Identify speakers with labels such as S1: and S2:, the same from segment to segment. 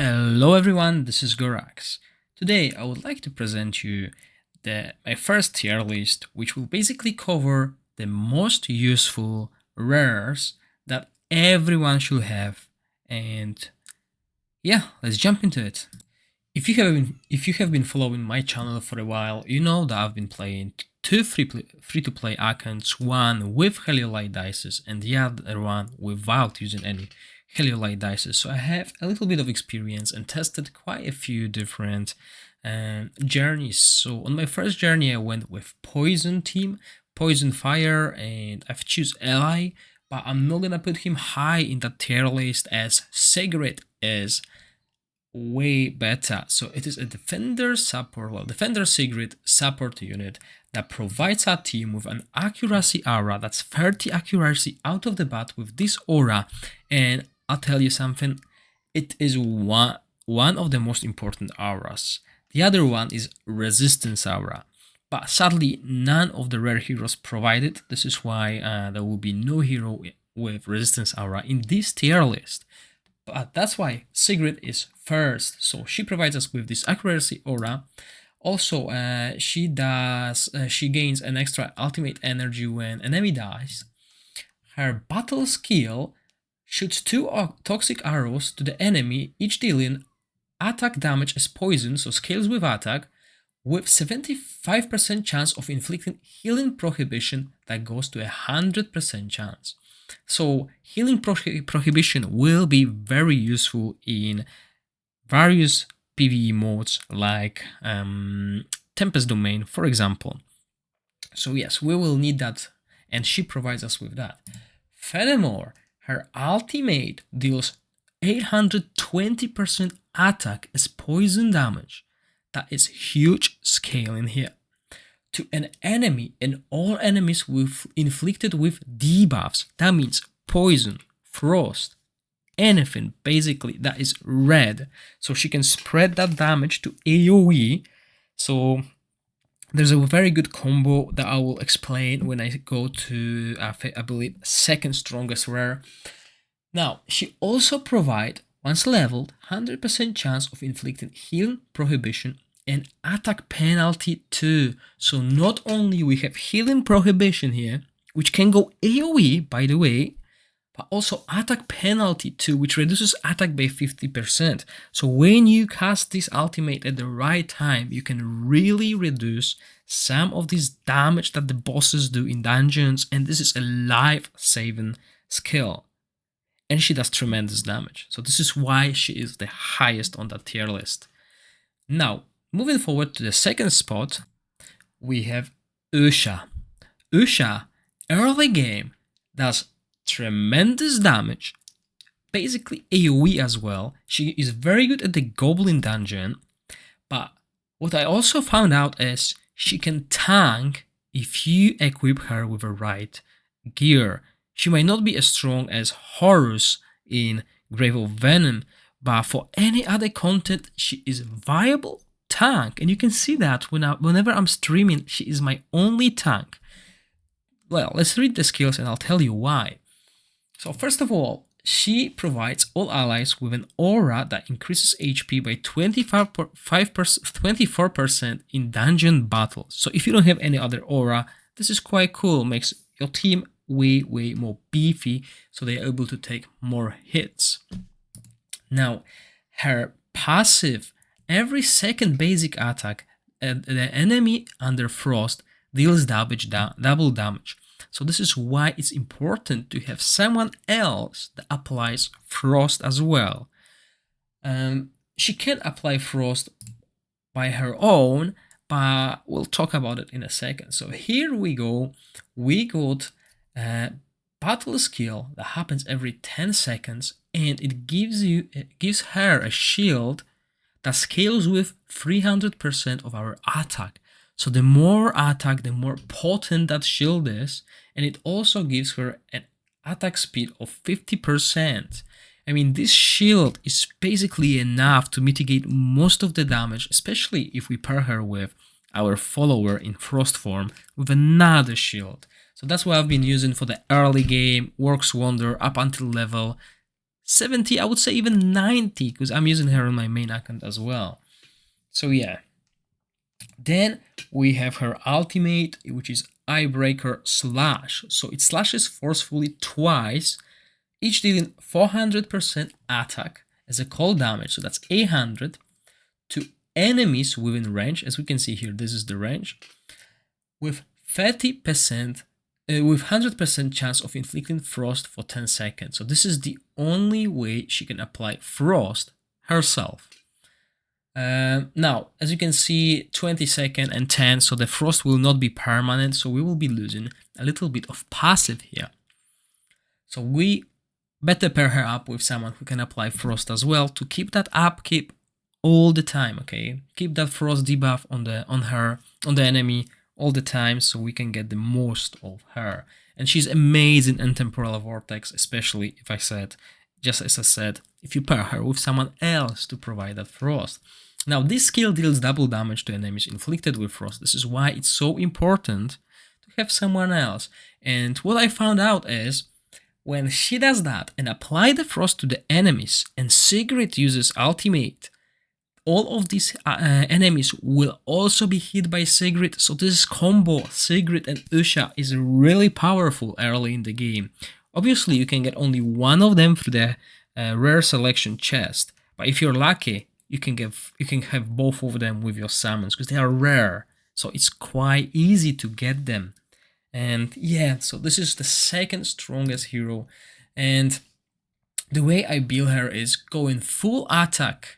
S1: Hello everyone, this is Gorax. Today I would like to present you my first tier list, which will basically cover the most useful rares that everyone should have. And yeah, let's jump into it. If you have been following my channel for a while, you know that I've been playing two free-to-play accounts, one with Heliolite dices and the other one without using any Heliolite dices. So I have a little bit of experience and tested quite a few different journeys. So on my first journey, I went with Poison team, Poison Fire, and I've choose Ally, but I'm not gonna put him high in the tier list as Sigrid is way better. So it is a defender Sigrid support unit that provides our team with an accuracy aura. That's 30 accuracy out of the bat with this aura. And I'll tell you something, it is one of the most important auras. The other one is resistance aura, but sadly none of the rare heroes provided. This is why there will be no hero with resistance aura in this tier list. But that's why Sigrid is first. So she provides us with this accuracy aura. Also, she gains an extra ultimate energy when enemy dies. Her battle skill shoots 2 toxic arrows to the enemy, each dealing attack damage as poison, so scales with attack, with 75% chance of inflicting healing prohibition that goes to 100% chance. So healing prohibition will be very useful in various PvE modes like Tempest Domain, for example. So yes, we will need that, and she provides us with that. Furthermore, her ultimate deals 820% attack as poison damage. That is huge scale in here. To an enemy and all enemies inflicted with debuffs. That means poison, frost, anything basically that is red. So she can spread that damage to AoE. So there's a very good combo that I will explain when I go to, I believe, second strongest rare. Now, she also provides, once leveled, 100% chance of inflicting healing prohibition and attack penalty too. So not only we have healing prohibition here, which can go AoE by the way, but also attack penalty too, which reduces attack by 50%. So when you cast this ultimate at the right time, you can really reduce some of this damage that the bosses do in dungeons, and this is a life-saving skill. And she does tremendous damage. So this is why she is the highest on that tier list. Now, moving forward to the second spot, we have Usha. Usha, early game, does tremendous damage, basically AoE as well. She is very good at the Goblin dungeon, but what I also found out is she can tank if you equip her with the right gear. She might not be as strong as Horus in Grave of Venom, but for any other content, she is viable tank, and you can see that whenever I'm streaming, she is my only tank. Well, let's read the skills and I'll tell you why. So first of all, she provides all allies with an aura that increases HP by 24% in dungeon battles. So if you don't have any other aura, this is quite cool, makes your team way more beefy, so they are able to take more hits. Now, her passive, every second basic attack at the enemy under frost deals double damage. So this is why it's important to have someone else that applies frost as well. She can apply frost by her own, but we'll talk about it in a second. So here we go. We got battle skill that happens every 10 seconds, and it gives her a shield that scales with 300% of our attack. So the more attack, the more potent that shield is, and it also gives her an attack speed of 50%. I mean, this shield is basically enough to mitigate most of the damage, especially if we pair her with our follower in frost form with another shield. So that's what I've been using for the early game, works wonder up until level 70, I would say even 90, because I'm using her on my main account as well. So yeah. Then we have her ultimate, which is Eyebreaker Slash. So it slashes forcefully twice, each dealing 400% attack as a cold damage. So that's 800 to enemies within range. As we can see here, this is the range, with 30%, with 100% chance of inflicting frost for 10 seconds. So this is the only way she can apply frost herself. Now, as you can see, 20 seconds and 10, so the frost will not be permanent, so we will be losing a little bit of passive here. So we better pair her up with someone who can apply frost as well to keep that upkeep all the time, okay? Keep that frost debuff on the enemy all the time, so we can get the most of her. And she's amazing in Temporal Vortex, especially if just as I said, if you pair her with someone else to provide that frost. Now, this skill deals double damage to enemies inflicted with frost. This is why it's so important to have someone else. And what I found out is, when she does that and apply the frost to the enemies, and Sigrid uses ultimate, all of these enemies will also be hit by Sigrid. So this combo, Sigrid and Usha, is really powerful early in the game. Obviously, you can get only one of them through the rare selection chest, but if you're lucky, you can have both of them with your summons because they are rare. So it's quite easy to get them. And yeah, so this is the second strongest hero. And the way I build her is going full attack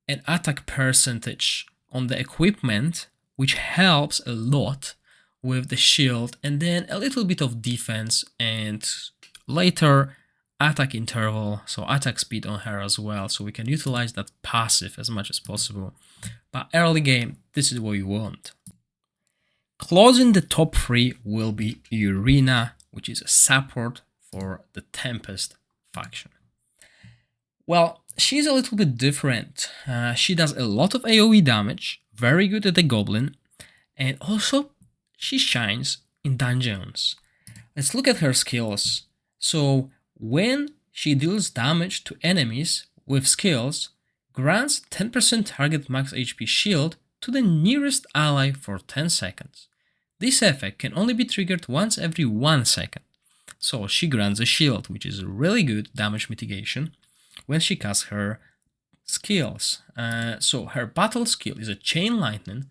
S1: and attack percentage on the equipment, which helps a lot with the shield, and then a little bit of defense, and later attack interval, so attack speed on her as well, so we can utilize that passive as much as possible. But early game, this is what you want. Closing the top 3 will be Urina, which is a support for the Tempest faction. Well, she's a little bit different. She does a lot of AoE damage, very good at the goblin, and also she shines in dungeons. Let's look at her skills. So when she deals damage to enemies with skills, grants 10% target max HP shield to the nearest ally for 10 seconds. This effect can only be triggered once every 1 second. So she grants a shield, which is really good damage mitigation when she casts her skills. So her battle skill is a Chain Lightning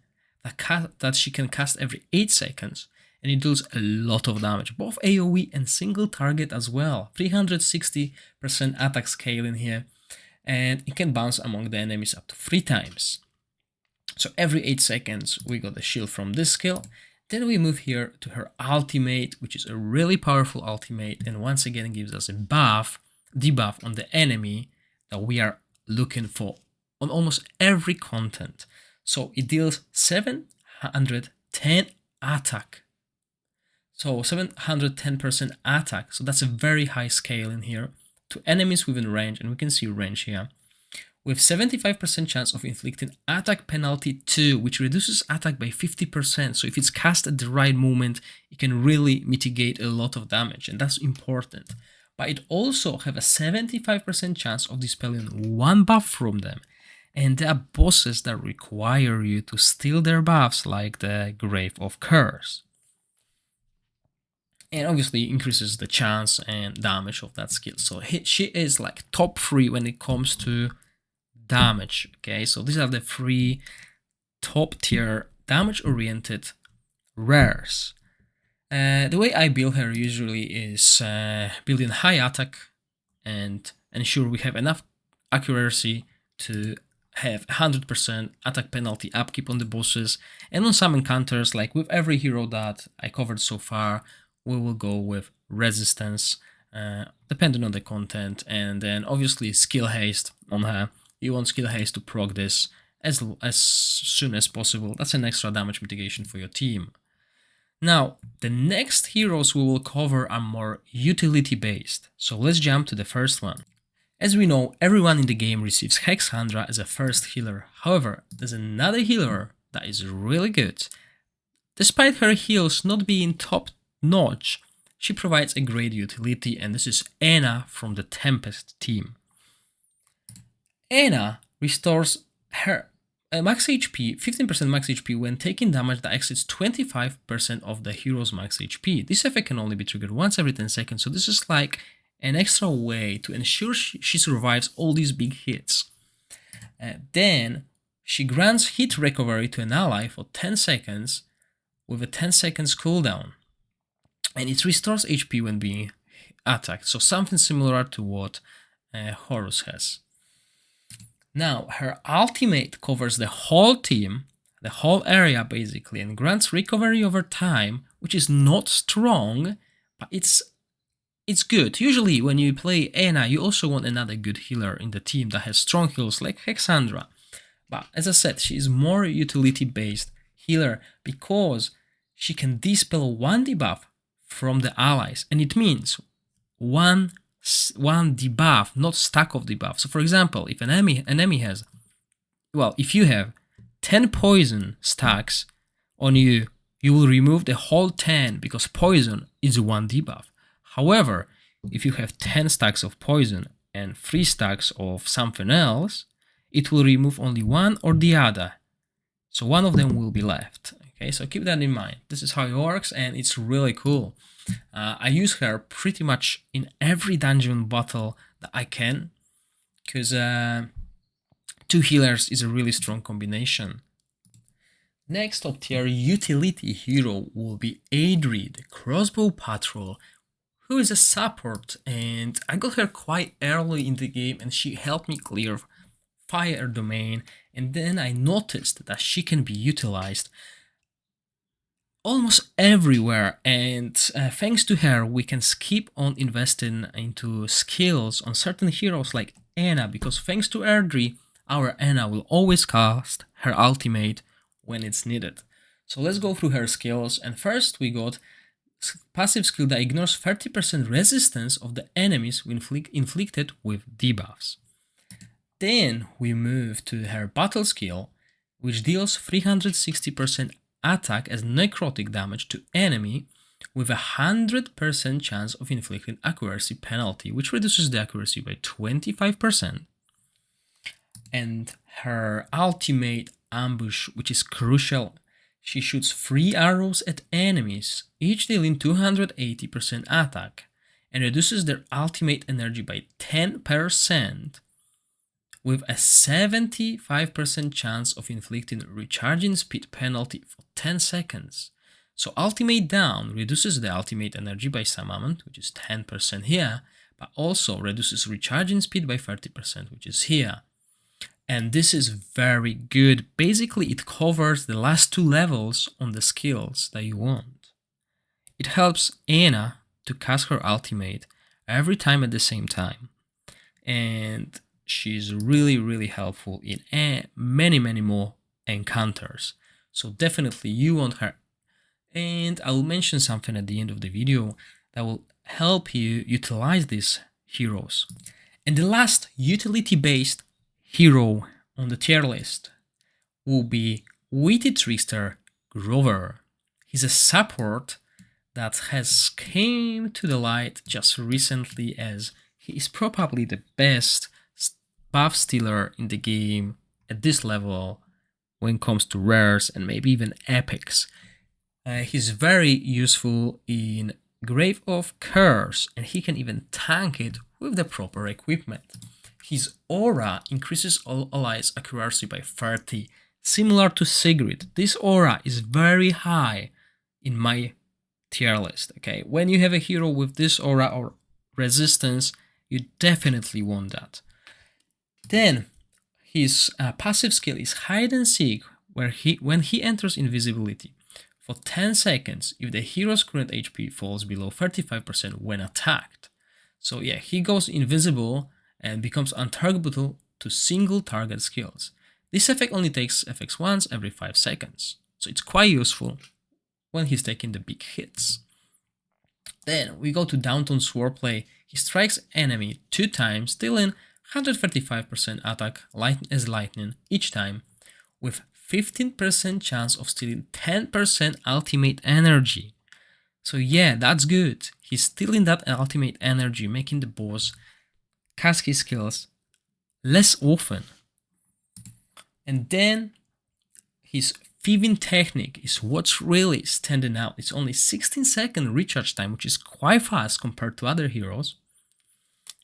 S1: that she can cast every 8 seconds, and it deals a lot of damage, both AoE and single target as well. 360% attack scale in here, and it can bounce among the enemies up to 3 times. So every 8 seconds we got the shield from this skill. Then we move here to her ultimate, which is a really powerful ultimate, and once again gives us a debuff on the enemy that we are looking for on almost every content. So it deals 710 attack. So 710% attack. So that's a very high scale in here to enemies within range, and we can see range here, with 75% chance of inflicting attack penalty 2, which reduces attack by 50%. So if it's cast at the right moment, it can really mitigate a lot of damage, and that's important. But it also have a 75% chance of dispelling 1 buff from them. And there are bosses that require you to steal their buffs, like the Grave of Curse. And obviously increases the chance and damage of that skill. So she is like top 3 when it comes to damage. Okay, so these are the 3 top tier damage oriented rares. The way I build her usually is building high attack and ensure we have enough accuracy to have 100% attack penalty upkeep on the bosses, and on some encounters, like with every hero that I covered so far, we will go with resistance depending on the content, and then obviously skill haste on her. You want skill haste to proc this as soon as possible. That's an extra damage mitigation for your team. Now, the next heroes we will cover are more utility based, so let's jump to the first one. As we know, everyone in the game receives Hexandra as a first healer. However, there's another healer that is really good. Despite her heals not being top notch, she provides a great utility, and this is Anna from the Tempest team. Anna restores her max HP, 15% max HP when taking damage that exceeds 25% of the hero's max HP. This effect can only be triggered once every 10 seconds, so this is like an extra way to ensure she survives all these big hits. Then she grants hit recovery to an ally for 10 seconds with a 10 seconds cooldown. And it restores HP when being attacked, so something similar to what Horus has. Now, her ultimate covers the whole team, the whole area basically, and grants recovery over time, which is not strong, but it's good. Usually when you play Anna, you also want another good healer in the team that has strong heals like Hexandra. But as I said, she is more utility-based healer because she can dispel one debuff from the allies, and it means one debuff, not stack of debuffs. So for example, if an enemy has, well, if you have 10 poison stacks on you, you will remove the whole 10 because poison is one debuff. However, if you have 10 stacks of poison and 3 stacks of something else, it will remove only one or the other. So one of them will be left. Okay, so keep that in mind. This is how it works, and it's really cool. I use her pretty much in every dungeon battle that I can, because 2 healers is a really strong combination. Next top tier utility hero will be Ardri, the crossbow patrol, who is a support, and I got her quite early in the game and she helped me clear fire domain, and then I noticed that she can be utilized almost everywhere, and thanks to her we can keep on investing into skills on certain heroes like Anna, because thanks to Ardri, our Anna will always cast her ultimate when it's needed. So let's go through her skills, and first we got passive skill that ignores 30% resistance of the enemies inflicted with debuffs. Then we move to her battle skill, which deals 360% attack as necrotic damage to enemy with a 100% chance of inflicting accuracy penalty, which reduces the accuracy by 25%. And her ultimate ambush, which is crucial, she shoots 3 arrows at enemies, each dealing 280% attack, and reduces their ultimate energy by 10%, with a 75% chance of inflicting recharging speed penalty for 10 seconds. So ultimate down reduces the ultimate energy by some amount, which is 10% here, but also reduces recharging speed by 30%, which is here. And this is very good. Basically, it covers the last 2 levels on the skills that you want. It helps Anna to cast her ultimate every time at the same time. And she's really helpful in many more encounters. So definitely you want her. And I will mention something at the end of the video that will help you utilize these heroes. And the last utility-based hero on the tier list will be Witty Trickster Grover. He's a support that has came to the light just recently, as he is probably the best buff stealer in the game at this level when it comes to rares and maybe even epics. He's very useful in Grave of Curse, and he can even tank it with the proper equipment. His aura increases all allies' accuracy by 30, similar to Sigrid. This aura is very high in my tier list. Okay, when you have a hero with this aura or resistance, you definitely want that. Then his passive skill is Hide and Seek, where when he enters invisibility for 10 seconds if the hero's current HP falls below 35% when attacked. So yeah, he goes invisible and becomes untargetable to single target skills. This effect only takes effects once every 5 seconds, so it's quite useful when he's taking the big hits. Then we go to Downton Swordplay. He strikes enemy 2 times, dealing 135% attack as lightning each time, with 15% chance of stealing 10% ultimate energy. So yeah, that's good. He's stealing that ultimate energy, making the boss cast his skills less often. And then his thieving technique is what's really standing out. It's only 16-second recharge time, which is quite fast compared to other heroes.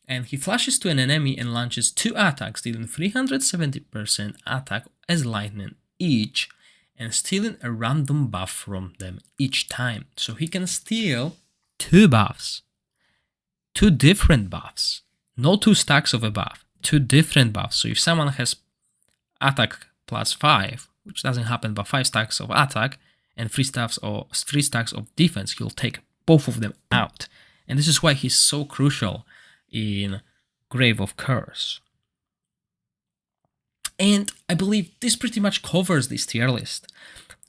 S1: And he flashes to an enemy and launches 2 attacks, dealing 370% attack as lightning each, and stealing a random buff from them each time. So he can steal 2 buffs. 2 different buffs. No 2 stacks of a buff. 2 different buffs. So if someone has attack plus 5, which doesn't happen, but 5 stacks of attack and 3 stacks of defense, he'll take both of them out. And this is why he's so crucial in Grave of Curse. And I believe this pretty much covers this tier list.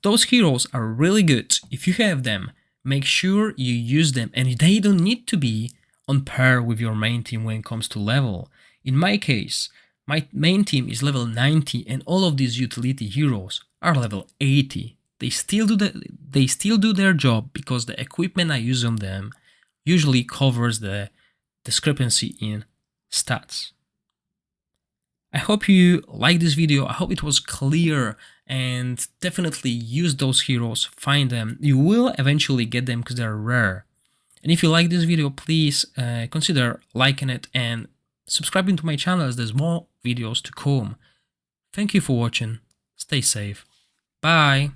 S1: Those heroes are really good. If you have them, make sure you use them, and they don't need to be on par with your main team when it comes to level. In my case, my main team is level 90 and all of these utility heroes are level 80. They still do their job because the equipment I use on them usually covers the discrepancy in stats. I hope you liked this video. I hope it was clear, and definitely use those heroes, find them. You will eventually get them because they're rare. And if you like this video, please consider liking it and subscribing to my channel as there's more videos to come. Thank you for watching. Stay safe. Bye.